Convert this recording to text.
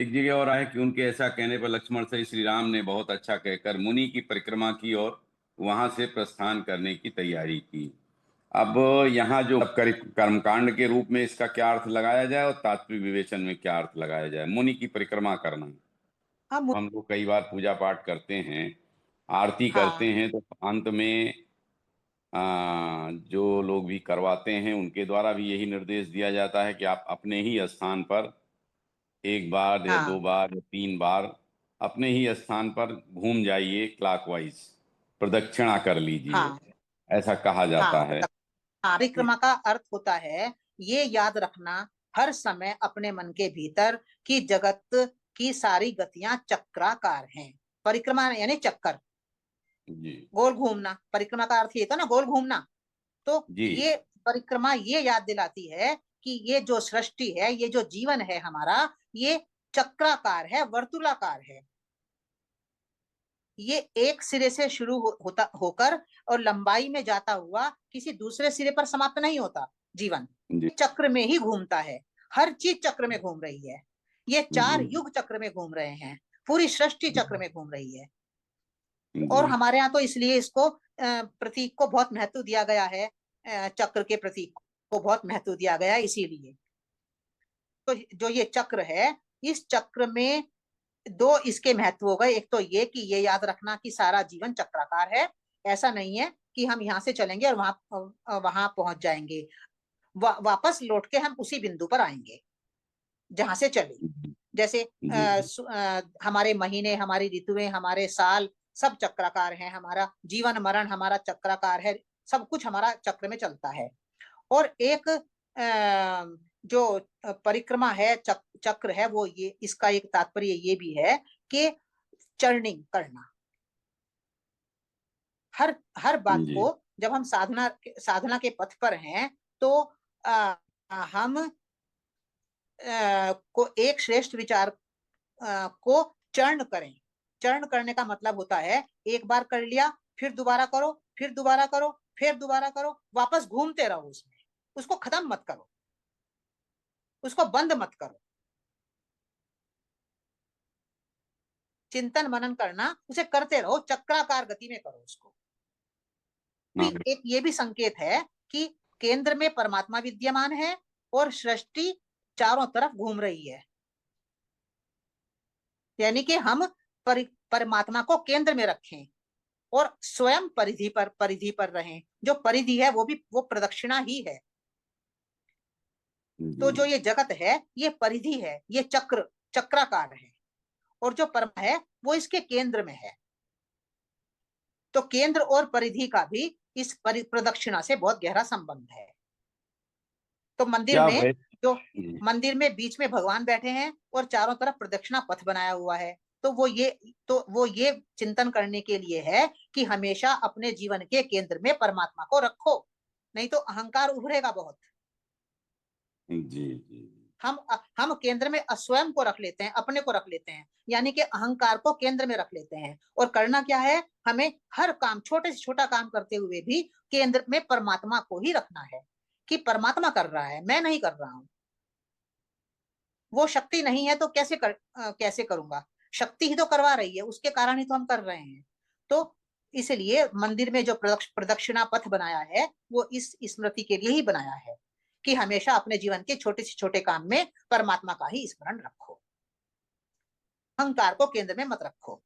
एक जगह और आए कि उनके ऐसा कहने पर लक्ष्मण से श्री राम ने बहुत अच्छा कहकर मुनि की परिक्रमा की और वहां से प्रस्थान करने की तैयारी की। अब यहाँ जो कर्मकांड के रूप में इसका क्या अर्थ लगाया जाए और तात्पर्य विवेचन में क्या अर्थ लगाया जाए? मुनि की परिक्रमा करना, हाँ हम लोग कई बार पूजा पाठ करते हैं, आरती करते हाँ हैं, तो अंत में जो लोग भी करवाते हैं उनके द्वारा भी यही निर्देश दिया जाता है कि आप अपने ही स्थान पर एक बार या दो हाँ बार या तीन बार अपने ही स्थान पर घूम जाइए, क्लॉकवाइज प्रदक्षिणा कर लीजिए, हाँ ऐसा कहा जाता हाँ है। हाँ, परिक्रमा का अर्थ होता है ये याद रखना हर समय अपने मन के भीतर कि जगत की सारी गतियां चक्राकार हैं। परिक्रमा यानी चक्कर, जी गोल घूमना। परिक्रमा का अर्थ ये था ना, गोल घूमना। तो जी ये परिक्रमा ये याद दिलाती है कि ये जो सृष्टि है, ये जो जीवन है हमारा, ये चक्राकार है, वर्तुलाकार है। ये एक सिरे से शुरू होता होकर और लंबाई में जाता हुआ किसी दूसरे सिरे पर समाप्त नहीं होता। जीवन जी चक्र में ही घूमता है, हर चीज चक्र में घूम रही है। ये चार जी युग चक्र में घूम रहे हैं, पूरी सृष्टि चक्र में घूम रही है। जी और हमारे यहाँ तो इसलिए इसको प्रतीक को बहुत महत्व दिया गया है। चक्र के प्रतीक को बहुत महत्व दिया गया है इसीलिए। तो जो ये चक्र है, इस चक्र में दो इसके महत्व हो गए। एक तो ये कि ये याद रखना कि सारा जीवन चक्राकार है। ऐसा नहीं है कि हम यहाँ से चलेंगे और वहां पहुंच जाएंगे। वापस लौट के हम उसी बिंदु पर आएंगे जहां से चले। जैसे जी हमारे महीने, हमारी ऋतुएं, हमारे साल सब चक्राकार हैं। हमारा जीवन मरण हमारा चक्राकार है। सब कुछ हमारा चक्र में चलता है। और एक जो परिक्रमा है, चक्र है, वो ये इसका एक तात्पर्य ये भी है कि चर्निंग करना। हर हर बात जी को, जब हम साधना के पथ पर हैं तो हम को एक श्रेष्ठ विचार को चरण करें। चरण करने का मतलब होता है एक बार कर लिया, फिर दोबारा करो, फिर दोबारा करो, फिर दोबारा करो, वापस घूमते रहो उसमें। उसको खत्म मत करो, उसको बंद मत करो। चिंतन मनन करना, उसे करते रहो, चक्राकार गति में करो उसको। भी हाँ एक ये भी संकेत है कि केंद्र में परमात्मा विद्यमान है और सृष्टि चारों तरफ घूम रही है। यानी कि हम परमात्मा को केंद्र में रखें और स्वयं परिधि पर रहें। जो परिधि है वो प्रदक्षिणा ही है। जी तो जो ये जगत है ये परिधि है, ये चक्राकार है। और जो परम है वो इसके केंद्र में है। तो केंद्र और परिधि का भी इस प्रदक्षिणा से बहुत गहरा संबंध है। तो क्या वै जो जी मंदिर में बीच में भगवान बैठे हैं और चारों तरफ प्रदक्षिणा पथ बनाया हुआ है, तो वो ये चिंतन करने के लिए है कि हमेशा अपने जीवन के केंद्र में परमात्मा को रखो, नहीं तो अहंकार उभरेगा बहुत। जी जी हम केंद्र में स्वयं को रख लेते हैं, अपने को रख लेते हैं, यानी कि अहंकार को केंद्र में रख लेते हैं। और करना क्या है, हमें हर काम, छोटे से छोटा काम करते हुए भी केंद्र में परमात्मा को ही रखना है कि परमात्मा कर रहा है, मैं नहीं कर रहा हूं। वो शक्ति नहीं है तो कैसे करूंगा। शक्ति ही तो करवा रही है, उसके कारण ही तो हम कर रहे हैं। तो इसलिए मंदिर में जो प्रदक्षिणा पथ बनाया है वो इस स्मृति के लिए ही बनाया है कि हमेशा अपने जीवन के छोटे से छोटे काम में परमात्मा का ही स्मरण रखो, अहंकार को केंद्र में मत रखो।